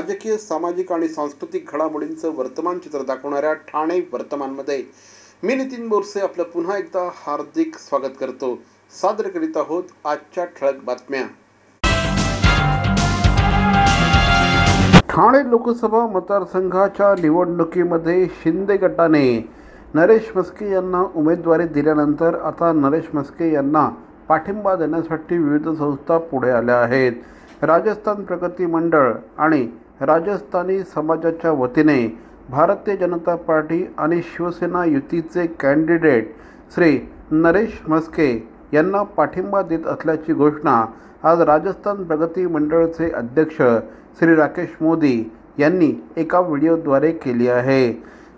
राजकीय, सामाजिक आणि सांस्कृतिक घडामोडींचं वर्तमान चित्र दाखवणाऱ्या ठाणे वर्तमानमध्ये मी नितीन बोरसे आपलं पुन्हा एकदा हार्दिक स्वागत करतो. सादर करीत आहोत आजच्या ठळक बातम्या. ठाणे लोकसभा मतदारसंघाच्या निवडणुकीमध्ये शिंदे गटाने नरेश म्हस्के यांना उमेदवारी दिल्यानंतर आता नरेश म्हस्के यांना पाठिंबा देण्यासाठी विविध संस्था पुढे आल्या आहेत. राजस्थान प्रगती मंडळ आणि राजस्थानी समाजाच्या वतीने भारतीय जनता पार्टी आणि शिवसेना युतीचे कॅन्डिडेट श्री नरेश म्हस्के यांना पाठिंबा देत असल्याची घोषणा आज राजस्थान प्रगती मंडळचे अध्यक्ष श्री राकेश मोदी यांनी एका व्हिडिओद्वारे केली आहे.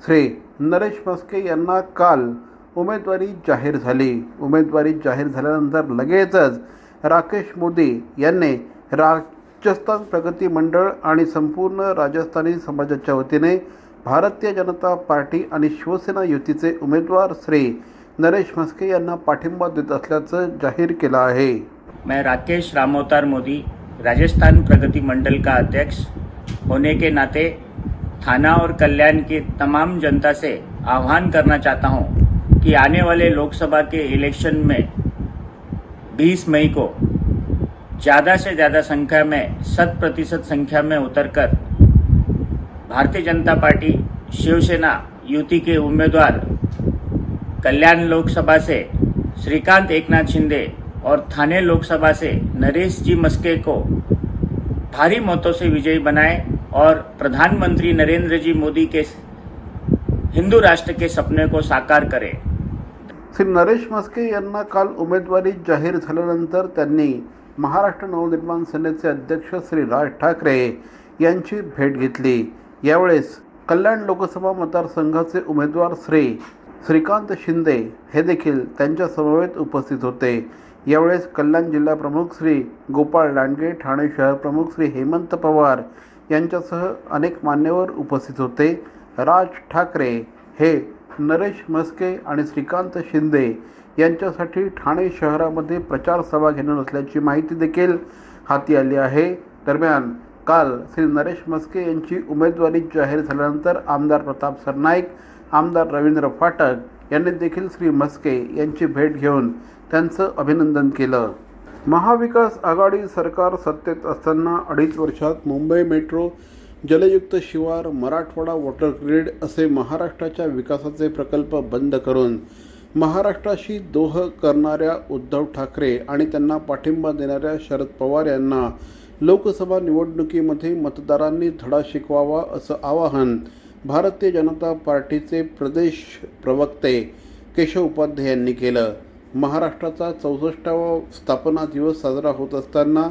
श्री नरेश म्हस्के यांना काल उमेदवारी जाहीर झाली. उमेदवारी जाहीर झाल्यानंतर लगेचच राकेश मोदी यांनी राजस्थान प्रगती मंडळ आणि संपूर्ण राजस्थानी समाजाच्या वतीने भारतीय जनता पार्टी आणि शिवसेना युतीचे उमेदवार श्री नरेश म्हस्के यांना पाठिंबा देत असल्याचं जाहीर केलं आहे. मैं राकेश रामोतार मोदी राजस्थान प्रगति मंडल का अध्यक्ष होने के नाते थाना और कल्याण की तमाम जनता से आह्वान करना चाहता हूं कि आने वाले लोकसभा के इलेक्शन में 20 मई को ज़्यादा से ज़्यादा संख्या में 100% संख्या में उतरकर भारतीय जनता पार्टी शिवसेना युति के उम्मीदवार कल्याण लोकसभा से श्रीकांत एकनाथ शिंदे और थाने लोकसभा से नरेश जी म्हस्के को भारी मतों से विजयी बनाए और प्रधानमंत्री नरेंद्र जी मोदी के हिंदू राष्ट्र के सपने को साकार करें. श्री नरेश म्हस्के यांना काल उमेदवारी जाहीर झाल्यानंतर त्यांनी महाराष्ट्र नवनिर्माण सेनेचे अध्यक्ष श्री राज ठाकरे यांची भेट घेतली. यावेळेस कल्याण लोकसभा मतदारसंघाचे उमेदवार श्रीकांत शिंदे हे देखील त्यांच्या समवेत उपस्थित होते. यावेळेस कल्याण जिल्हा प्रमुख श्री गोपाळ लांडगे, ठाणे शहर प्रमुख श्री हेमंत पवार यांच्यासह अनेक मान्यवर उपस्थित होते. राज ठाकरे हे नरेश म्हस्के आणि श्रीकांत शिंदे यांच्यासाठी ठाणे शहरामध्ये प्रचार सभा घेणार असल्याची माहिती देखील हाती आली आहे. दरम्यान काल श्री नरेश म्हस्के यांची उमेदवारी जाहीर झाल्यानंतर आमदार प्रताप सरनाईक, आमदार रवींद्र फाटक यांनी देखील श्री म्हस्के यांची भेट घेऊन त्यांचं अभिनंदन केलं. महाविकास आघाडी सरकार सत्तेत असताना 2.5 वर्षात मुंबई मेट्रो, जलयुक्त शिवार, मराठवाडा वॉटर ग्रीड असे महाराष्ट्राच्या विकासाचे प्रकल्प बंद करून महाराष्ट्राशी द्रोह करणाऱ्या उद्धव ठाकरे आणि त्यांना पाठिंबा देणाऱ्या शरद पवार यांना लोकसभा निवडणुकीमध्ये मतदारांनी धडा शिकवावा असं आवाहन भारतीय जनता पार्टीचे प्रदेश प्रवक्ते केशव उपाध्ये यांनी केलं. महाराष्ट्राचा 64वा स्थापना दिवस साजरा होत असताना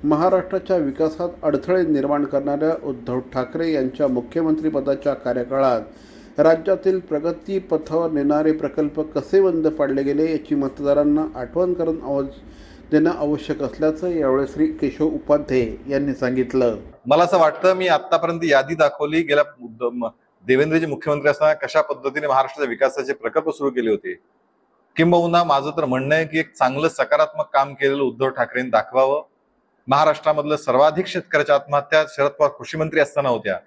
महाराष्ट्राच्या विकासात अडथळे निर्माण करणाऱ्या उद्धव ठाकरे यांच्या मुख्यमंत्रीपदाच्या कार्यकाळात राज्यातील प्रगती पथावर नेणारे प्रकल्प कसे बंद पाडले गेले याची मतदारांना आठवण करून देणं आवश्यक असल्याचं यावेळी श्री केशव उपाध्ये यांनी सांगितलं. मला असं वाटतं, मी आतापर्यंत यादी दाखवली, गेल्या देवेंद्रजी मुख्यमंत्री असताना कशा पद्धतीने महाराष्ट्राच्या विकासाचे प्रकल्प सुरू केले होते. किंबहुना माझं तर म्हणणं आहे की एक चांगलं सकारात्मक काम केलेलं उद्धव ठाकरेंनी दाखवावं. महाराष्ट्रामधलं सर्वाधिक शेतकऱ्याच्या आत्महत्या शरद पवार कृषी मंत्री असताना होत्या.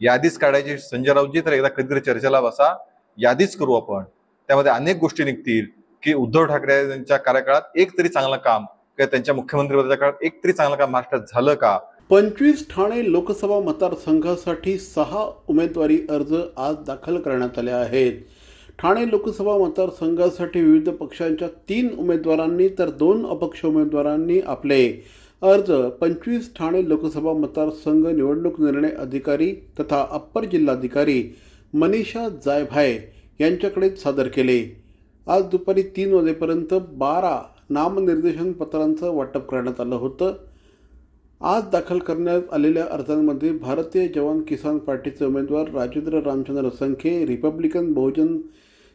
यादीच काढायची संजय राऊतजी, तर एकदा कधीतरी चर्चेला बसा, यादीच करू आपण. त्यामध्ये अनेक गोष्टी निघतील की उद्धव ठाकरे यांच्या कार्यकाळात एक तरी चांगलं काम किंवा त्यांच्या मुख्यमंत्रीपदाच्या काळात एक तरी चांगलं काम महाराष्ट्रात झालं का. 25 ठाणे लोकसभा मतदारसंघासाठी 6 उमेदवारी अर्ज आज दाखल करण्यात आले आहेत. ठाणे लोकसभा मतदारसंघासाठी विविध पक्षांच्या 3 उमेदवारांनी तर 2 अपक्ष उमेदवारांनी आपले अर्ज 25 ठाणे लोकसभा मतदारसंघ निवडणूक निर्णय अधिकारी तथा अप्पर जिल्हाधिकारी मनीषा जायभाय यांच्याकडे सादर केले. आज दुपारी 3 वाजेपर्यंत 12 नामनिर्देशन पत्रांचं वाटप करण्यात आलं होतं. आज दाखल करण्यात आलेल्या अर्जांमध्ये भारतीय जवान किसान पार्टीचे उमेदवार राजेंद्र रामचंद्र संखे, रिपब्लिकन बहुजन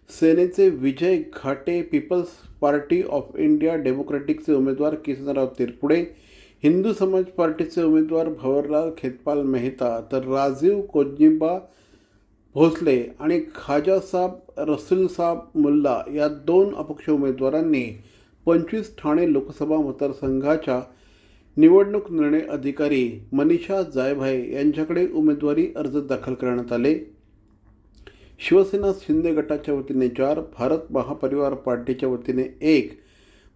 सेनेचे विजय घाटे, पीपल्स पार्टी ऑफ इंडिया डेमोक्रॅटिकचे उमेदवार किसनराव तिरपुडे, हिंदू समाज पार्टीचे उमेदवार भंवरलाल खेतपाल मेहता, तर राजीव कोजिंबा भोसले आणि खाजासाब रसूलसाब मुल्ला या 2 अपक्ष उमेदवारांनी 25 ठाणे लोकसभा मतदारसंघाच्या निवडणूक निर्णय अधिकारी मनीषा जायभाये यांच्याकडे उमेदवारी अर्ज दाखल करण्यात आले। शिवसेना शिंदे गटाच्या वतीने 4, भारत महापरिवार पार्टीच्या वतीने 1,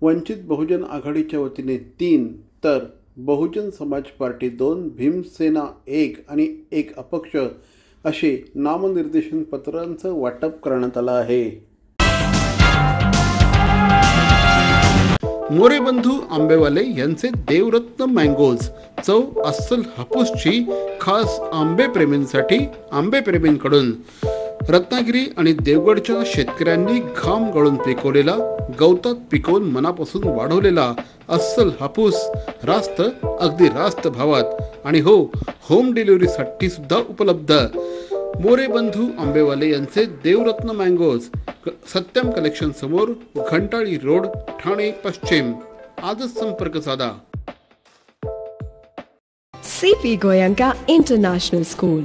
वंचित बहुजन आघाडीच्या वतीने 3, तर बहुजन समाज पार्टी 2, भीमसेना 1 आणि 1 अपक्ष असे नामनिर्देशन पत्रांचं वाटप करण्यात आलं आहे। मोरेबंधू आंबेवाले यांचे देवरत्न मँगोज, चव अस्सल हापूसची, खास आंबेप्रेमींसाठी आंबेप्रेमींकडून। रत्नागिरी आणि देवगडच्या शेतकऱ्यांनी घाम गळून पिकवलेला, गवतात पिकवून मनापासून वाढवलेला अस्सल हापूस रास्त, अगदी रास्त भावात आणि हो, होम डिलिव्हरीसाठी सुद्धा उपलब्ध। मोरेबंधू आंबेवाले यांचे देवरत्न मँगोज, सत्यम कलेक्शन समोर, घंटाळी रोड, ठाणे पश्चिम। आजच संपर्क साधा। CP Goenka International School,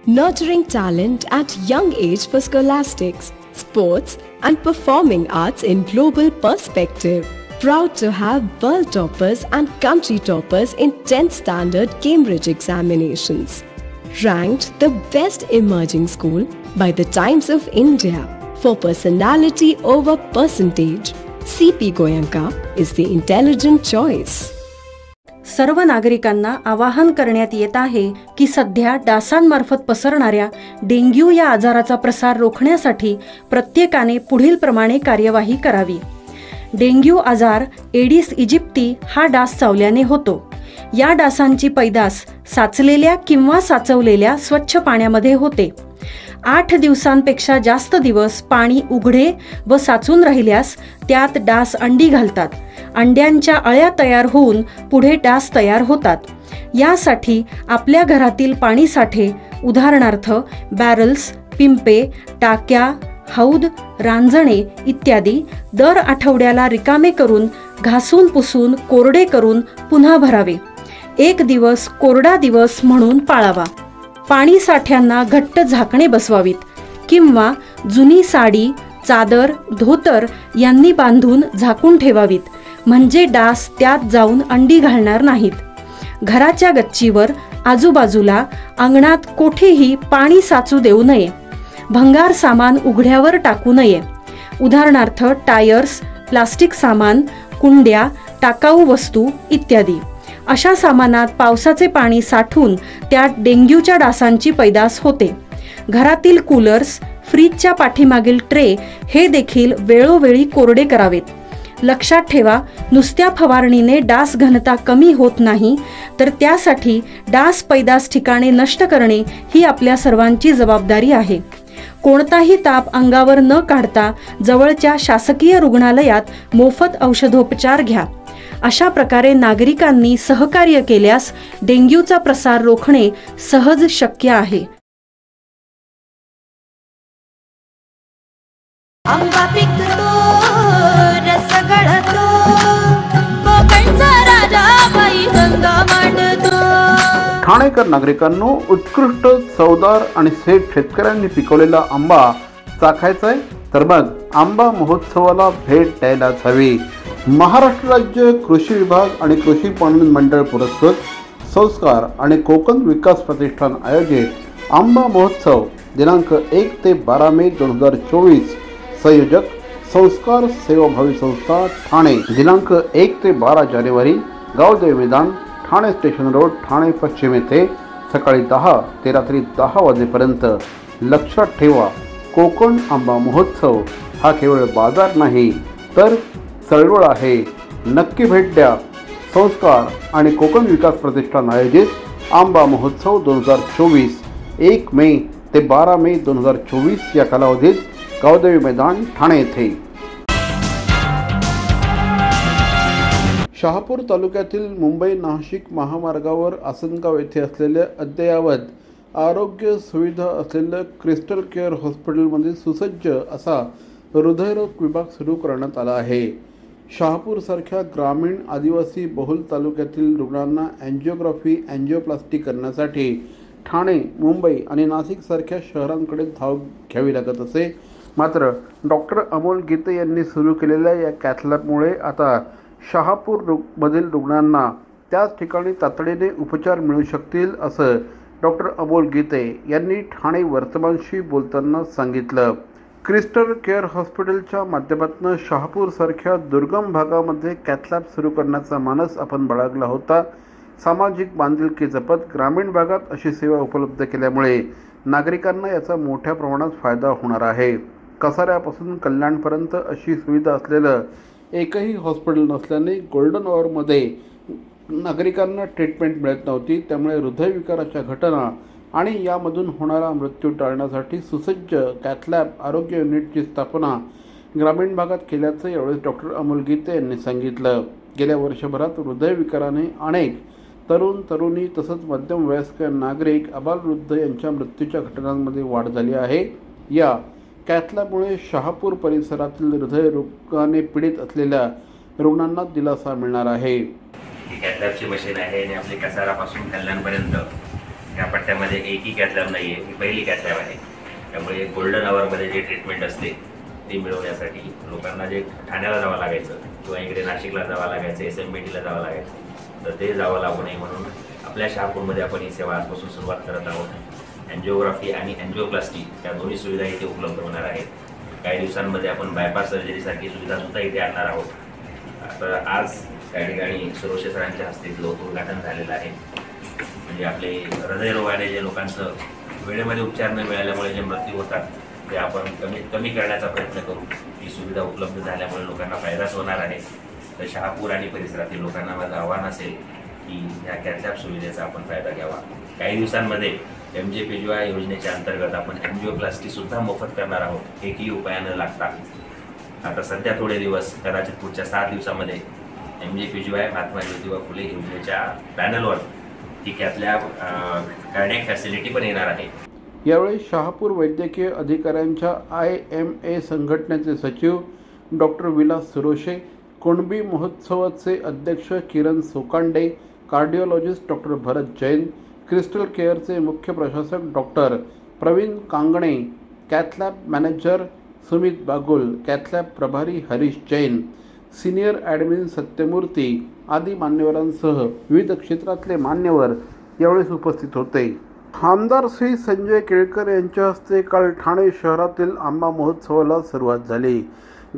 nurturing talent at young age for scholastics, sports and performing arts in global perspective. Proud to have world toppers and country toppers in 10th standard Cambridge examinations. Ranked the best emerging school by the Times of India for personality over percentage. CP Goenka is the intelligent choice. सर्व नागरिकांना आवाहन करण्यात येत आहे की सध्या डासांमार्फत पसरणाऱ्या dengue या आजाराचा प्रसार रोखण्यासाठी प्रत्येकाने पुढील प्रमाणे कार्यवाही करावी। डेंग्यू आजार एडिस इजिप्ती हा डास चावल्याने होतो। या डासांची पैदास साचलेल्या किंवा साचवलेल्या स्वच्छ पाण्यामध्ये होते। 8 दिवसांपेक्षा जास्त दिवस पाणी उघडे व साचून राहिल्यास त्यात डास अंडी घालतात। अंड्यांच्या अळ्या तयार होऊन पुढे डास तयार होतात। यासाठी आपल्या घरातील पाणी साठे, उदाहरणार्थ बॅरल्स, पिंपे, टाक्या, हौद, रांजणे इत्यादी दर आठवड्याला रिकामे करून घासून पुसून कोरडे करून पुन्हा भरावे। 1 दिवस कोरडा दिवस म्हणून पाळावा। पाणी साठ्यांना घट्ट झाकणे बसवावीत किंवा जुनी साडी, चादर, धोतर यांनी बांधून झाकून ठेवावीत, म्हणजे डास त्यात जाऊन अंडी घालणार नाहीत। घराच्या गच्चीवर, आजूबाजूला, अंगणात कोठेही पाणी साचू देऊ नये। भंगार सामान उघड्यावर टाकू नये, उदाहरणार्थ टायर्स, प्लास्टिक सामान, कुंड्या, टाकाऊ वस्तू इत्यादी। अशा सामानात पावसाचे पाणी साठून त्यात डेंग्यूच्या डासांची पैदास होते। घरातील कूलर्स, फ्रीजच्या पाठीमागील ट्रे हे देखील वेळोवेळी कोरडे करावेत। लक्षात ठेवा, नुसत्या फवारणीने डास घनता कमी होत नाही, तर त्यासाठी डास पैदास ठिकाणे नष्ट करणे ही आपल्या सर्वांची जबाबदारी आहे। कोणताही ताप अंगावर न काढता जवळच्या शासकीय रुग्णालयात मोफत औषधोपचार घ्या। अशा प्रकारे नागरिकांनी सहकार्य केल्यास डेंग्यूचा प्रसार रोखणे सहज शक्य आहे। आंबा पिकतो, रस गळतो, कोकणचा राजा बाई गंगा मांडतो। ठाणेकर नागरिकांनो, उत्कृष्ट, चवदार आणि सेठ शेतकऱ्यांनी पिकवलेला आंबा चाखायचाय तर मग आंबा महोत्सवाला भेट द्यायलाच हवी। महाराष्ट्र राज्य कृषी विभाग आणि कृषी पणन मंडळ पुरस्कृत संस्कार आणि कोकण विकास प्रतिष्ठान आयोजित आंबा महोत्सव दिनांक 1 ते 12 मे 2024। संयोजक संस्कार सेवाभावी संस्था ठाणे। दिनांक 1 ते 12 जानेवारी, गावदेवी मैदान, ठाणे स्टेशन रोड, ठाणे पश्चिम येथे सकाळी 10 ते रात्री 10 वाजेपर्यंत। लक्षात ठेवा, कोकण आंबा महोत्सव हा केवळ बाजार नाही तर चळवळ आहे। नक्की भेट द्या। संस्कार आणि कोकण विकास प्रतिष्ठान आयोजित आंबा महोत्सव 2024, 1 मे ते 12 मे 2024 या कालावधीत गावदेवी मैदान, ठाणे येथे। शहापूर तालुक्यातील मुंबई नाशिक महामार्गावर आसनगाव येथे असलेल्या अद्ययावत आरोग्य सुविधा असलेल्या क्रिस्टल केअर हॉस्पिटलमध्ये सुसज्ज असा हृदयरोग विभाग सुरू करण्यात आला आहे। शहापूरसारख्या ग्रामीण आदिवासी बहुल तालुक्यातील रुग्णांना अँजिओग्राफी, अँजिओप्लास्टी करण्यासाठी ठाणे, मुंबई आणि नाशिकसारख्या शहरांकडे धाव घ्यावी लागत असे। मात्र डॉक्टर अमोल गीते यांनी सुरू केलेल्या या कॅथलॅबमुळे आता शहापूर मधील रुग्णांना त्याच ठिकाणी तातडीने उपचार मिळू शकतील असं डॉक्टर अमोल गीते यांनी ठाणे वर्तमानशी बोलताना सांगितलं. क्रिस्टल केअर हॉस्पिटलच्या माध्यमातून शहापूरसारख्या दुर्गम भागामध्ये कॅथलॅब सुरू करण्याचा मानस आपण बाळगला होता. सामाजिक बांधिलकी जपत ग्रामीण भागात अशी सेवा उपलब्ध केल्यामुळे नागरिकांना याचा मोठ्या प्रमाणात फायदा होणार आहे. कसाऱ्यापासून कल्याणपर्यंत अशी सुविधा असलेलं एकही हॉस्पिटल नसल्याने गोल्डन आवरमध्ये नागरिकांना ट्रीटमेंट मिळत नव्हती. त्यामुळे हृदयविकाराच्या घटना आणि यामधून होणारा मृत्यू टाळण्यासाठी सुसज्ज कॅथलॅब आरोग्य युनिटची स्थापना ग्रामीण भागात केल्याचं यावेळेस डॉक्टर अमोल गीते यांनी सांगितलं. गेल्या वर्षभरात हृदयविकाराने अनेक तरुण तरुणी तसंच मध्यम वयस्क नागरिक अबालवृद्ध यांच्या मृत्यूच्या घटनांमध्ये वाढ झाली आहे. या कॅथलॅबमुळे शहापूर परिसरातील हृदयरोगाने पीडित असलेल्या रुग्णांना दिलासा मिळणार आहे. ही कॅथलॅबची मशीन आहे आणि आपली कसारापासून कल्याणपर्यंत या पट्ट्यामध्ये एकही कॅथलॅब नाही आहे. ही पहिली कॅथलॅब आहे. त्यामुळे गोल्डन आवरमध्ये जे ट्रीटमेंट असते ते मिळवण्यासाठी लोकांना जे ठाण्याला जावं लागायचं किंवा इकडे नाशिकला जावं लागायचं, SMBTला जावं लागायचं, तर ते जावं लागू नये म्हणून आपल्या शहापूरमध्ये आपण ही सेवा आजपासून सुरुवात करत आहोत. एन्जिओग्राफी आणि एन्जिओप्लास्टी या दोन्ही सुविधा इथे उपलब्ध होणार आहेत. काही दिवसांमध्ये आपण बायपास सर्जरीसारखी सुविधासुद्धा इथे आणणार आहोत. आता आज त्या ठिकाणी सुरोशे सरांच्या हस्ते उद्घाटन झालेलं आहे. म्हणजे आपले हृदयरोगाने जे लोकांचं वेळेमध्ये उपचार न मिळाल्यामुळे जे मृत्यू होतात ते आपण कमी करण्याचा प्रयत्न करू. ही सुविधा उपलब्ध झाल्यामुळे लोकांना फायदाच होणार आहे. तर शहापूर आणि परिसरातील लोकांना माझं आव्हान असेल की या कॅथलॅब सुविधेचा आपण फायदा घ्यावा. काही दिवसांमध्ये MJPGY योजनेच्या अंतर्गत आपण एन्जिओप्लास्टीसुद्धा मोफत करणार आहोत. एकही उपाय न लागता. आता सध्या थोडे दिवस, कदाचित पुढच्या 7 दिवसामध्ये MJPGY महात्मा ज्योतिबा फुले योजनेच्या पॅनलवर ही कॅथलॅब करण्याची फॅसिलिटी पण येणार आहे. यावेळी शहापूर वैद्यकीय अधिकाऱ्यांच्या IMA संघटनेचे सचिव डॉक्टर विलास सुरोशे, कुणबी महोत्सवाचे अध्यक्ष Kiran Sokande, cardiologist doctor Bharat Jain, Crystal केअरचे मुख्य प्रशासक doctor Pravin Kangane, cath lab manager Sumit Bagul, cath lab प्रभारी हरीश जैन, सिनियर ॲडमिन सत्यमूर्ती आदी मान्यवरांसह विविध क्षेत्रातले मान्यवर यावेळेस उपस्थित होते. आमदार श्री संजय केळकर यांच्या हस्ते काल ठाणे शहरातील आंबा महोत्सवाला सुरुवात झाली.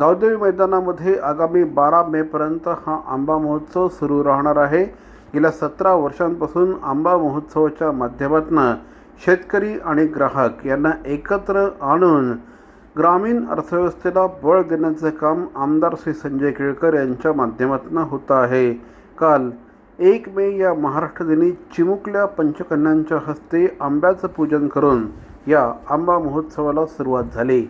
गावदेवी मैदानामध्ये आगामी 12 मेपर्यंत हा आंबा महोत्सव सुरू राहणार आहे. गेल्या 17 वर्षांपासून आंबा महोत्सवाच्या माध्यमातून शेतकरी आणि ग्राहक यांना एकत्र आणून ग्रामीण अर्थव्यवस्थेला बळ देण्याचे काम आमदार श्री संजय केळकर यांच्या माध्यमातून होतं आहे. काल 1 मे या महाराष्ट्र दिनी चिमुकल्या पंचकन्यांच्या हस्ते आंब्याचं पूजन करून या आंबा महोत्सवाला सुरुवात झाली.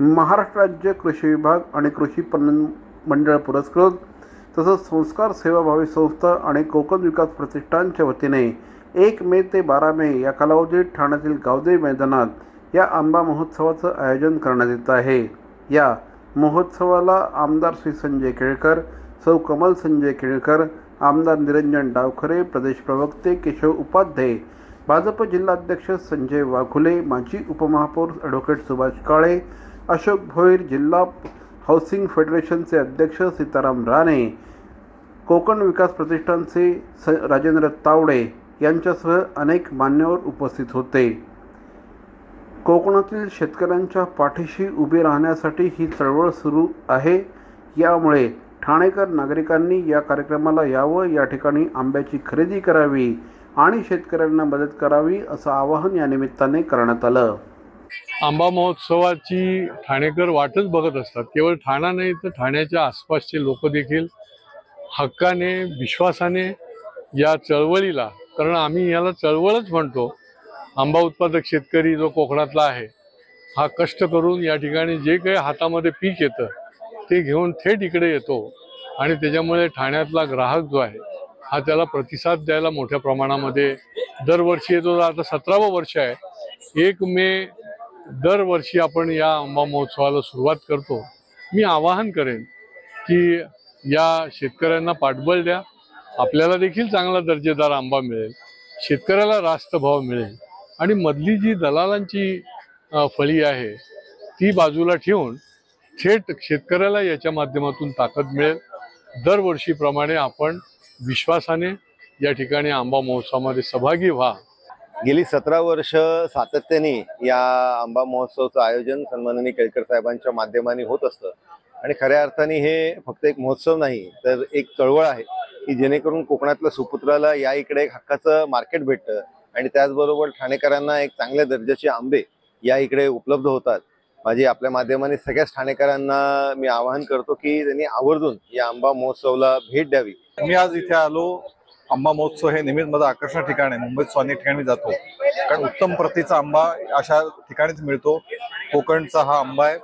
महाराष्ट्र राज्य कृषी विभाग आणि कृषी पणन मंडळ पुरस्कृत तसंच संस्कार सेवाभावी संस्था आणि कोकण विकास प्रतिष्ठानच्या वतीने 1 मे ते 12 मे या कालावधीत ठाण्यातील गावदेवी मैदानात या आंबा महोत्सवाचं आयोजन करण्यात येत आहे. या महोत्सवाला आमदार श्री संजय केळकर, सौ कमल संजय केळकर, आमदार निरंजन डावखरे, प्रदेश प्रवक्ते केशव उपाध्याय, भाजप जिल्हाध्यक्ष संजय वाघुले, माजी उपमहापौर ॲडव्होकेट सुभाष काळे, अशोक भोईर, जिल्हा हाऊसिंग फेडरेशनचे अध्यक्ष सीताराम राणे, कोकण विकास प्रतिष्ठानचे राजेंद्र तावडे यांच्यासह अनेक मान्यवर उपस्थित होते. कोकणातील शेतकऱ्यांच्या पाठीशी उभे राहण्यासाठी ही चळवळ सुरू आहे. यामुळे ठाणेकर नागरिकांनी या कार्यक्रमाला यावं, या ठिकाणी आंब्याची खरेदी करावी आणि शेतकऱ्यांना मदत करावी असं आवाहन या निमित्ताने करण्यात आलं. आंबा महोत्सवाची ठाणेकर वाटच बघत असतात. केवळ ठाणा नाही तर ठाण्याच्या आसपासचे लोक देखील हक्काने, विश्वासाने या चळवळीला, कारण आम्ही याला चळवळच म्हणतो, आंबा उत्पादक शेतकरी जो कोकणातला आहे हा कष्ट करून या ठिकाणी जे काही हातामध्ये पीक येतं ते घेऊन थेट इकडे येतो आणि त्याच्यामुळे ठाण्यातला ग्राहक जो आहे हा त्याला प्रतिसाद द्यायला मोठ्या प्रमाणामध्ये दरवर्षी येतो. आता 17वं वर्ष आहे. 1 मे दरवर्षी आपण या आंबा महोत्सवाला सुरुवात करतो. मी आवाहन करेन की या शेतकऱ्यांना पाठबळ द्या. आपल्याला देखील चांगला दर्जेदार आंबा मिळेल, शेतकऱ्याला रास्त भाव मिळेल आणि मधली जी दलालांची फळी आहे ती बाजूला ठेवून थेट शेतकऱ्याला याच्या माध्यमातून ताकद मिळेल. दरवर्षीप्रमाणे आपण विश्वासाने या ठिकाणी आंबा महोत्सवामध्ये सहभागी व्हा. गेली 17 वर्ष सातत्याने या आंबा महोत्सवाचं आयोजन सन्माननीय केळकर साहेबांच्या माध्यमाने होत असतं आणि खऱ्या अर्थाने हे फक्त एक महोत्सव नाही तर एक चळवळ आहे की जेणेकरून कोकणातल्या सुपुत्राला या इकडे एक हक्काचं मार्केट भेटतं आणि त्याचबरोबर ठाणेकरांना एक चांगल्या दर्जाचे आंबे या इकडे उपलब्ध होतात. माझी आपल्या माध्यमाने सगळ्याच ठाणेकरांना मी आवाहन करतो की त्यांनी आवर्जून या आंबा महोत्सवाला भेट द्यावी. मी आज इथे आलो. आंबा महोत्सव हे नेहमीच माझं आकर्षण ठिकाण आहे. मुंबईत अनेक ठिकाणी जातो कारण उत्तम प्रतीचा आंबा अशा ठिकाणीच मिळतो. कोकणचा हा आंबा आहे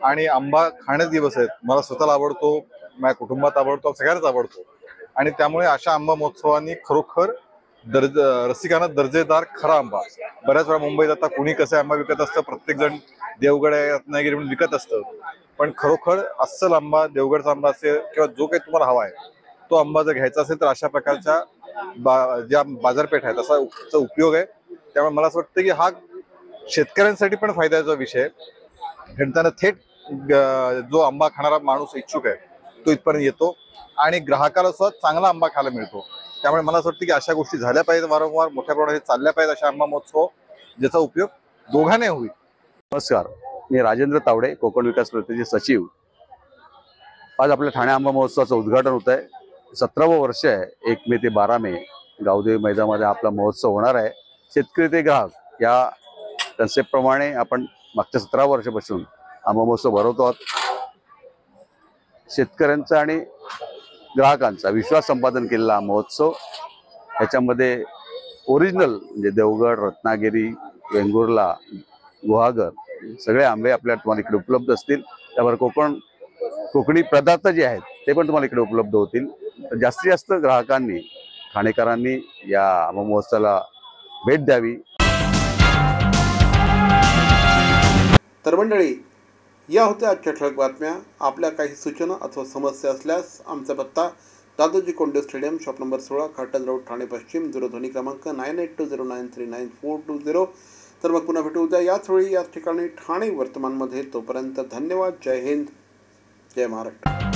आणि आंबा खाण्याचे दिवस आहेत. मला स्वतःला आवडतो, माझ्या कुटुंबात आवडतो, सगळ्यांनाच आवडतो आणि त्यामुळे अशा आंबा महोत्सवांनी खरोखर रसिकांना दर्जेदार खरा आंबा. बऱ्याच वेळा मुंबईत आता कुणी कसं आंबा विकत असतं, प्रत्येक जण देवगड आहे रत्नागिरी म्हणून विकत असतं, पण खरोखर अस्सल आंबा देवगडचा आंबा असेल किंवा जो काही तुम्हाला हवा आहे तो आंबा जर घ्यायचा असेल तर अशा प्रकारच्या ज्या बाजारपेठ आहेत असा उपयोग आहे. त्यामुळे मला असं वाटतं की हा शेतकऱ्यांसाठी पण फायद्याचा विषय आहे. घेताना थेट जो आंबा खाणारा माणूस इच्छुक आहे तो इथपर्यंत येतो आणि ग्राहकाला सुद्धा चांगला आंबा खायला मिळतो. त्यामुळे मला असं वाटतं की अशा गोष्टी झाल्या पाहिजेत, वारंवार मोठ्या प्रमाणात चालल्या पाहिजेत अशा आंबा महोत्सव ज्याचा उपयोग दोघांनाही होईल. नमस्कार, मी राजेंद्र तावडे, कोकण विकास प्रतिनिधी सचिव. आज आपल्या ठाणे आंबा महोत्सवाचं उद्घाटन होत आहे. 17वं वर्ष आहे. 1 मे ते 12 मे गावदेवी मैदानामध्ये आपला महोत्सव होणार आहे. शेतकरी ते ग्राहक या कन्सेप्टप्रमाणे आपण मागच्या 17 वर्षापासून आंबा महोत्सव भरवतो आहोत. शेतकऱ्यांचा आणि ग्राहकांचा विश्वास संपादन केलेला महोत्सव. ह्याच्यामध्ये ओरिजिनल म्हणजे देवगड, रत्नागिरी, वेंगुर्ला, गुहागर सगळे आंबे आपल्या तुम्हाला इकडे उपलब्ध असतील. त्यावर कोकणी पदार्थ जे आहेत ते पण तुम्हाला इकडे उपलब्ध होतील. तर जास्तीत जास्त ग्राहकांनी, ठाणेकरांनी या आंबा महोत्सवाला भेट द्यावी. तर मंडळी, या होत्या आजच्या ठळक बातम्या. आपल्या काही सूचना अथवा समस्या असल्यास आमचा पत्ता Dadoji Konde stadium, shop number 16, Khatal road, Thane पश्चिम, दूरध्वनी क्रमांक 9820939420. तर मग पुन्हा भेटू उद्या याच वेळी याच ठिकाणी ठाणे वर्तमानमध्ये. तोपर्यंत धन्यवाद. जय हिंद, जय महाराष्ट्र.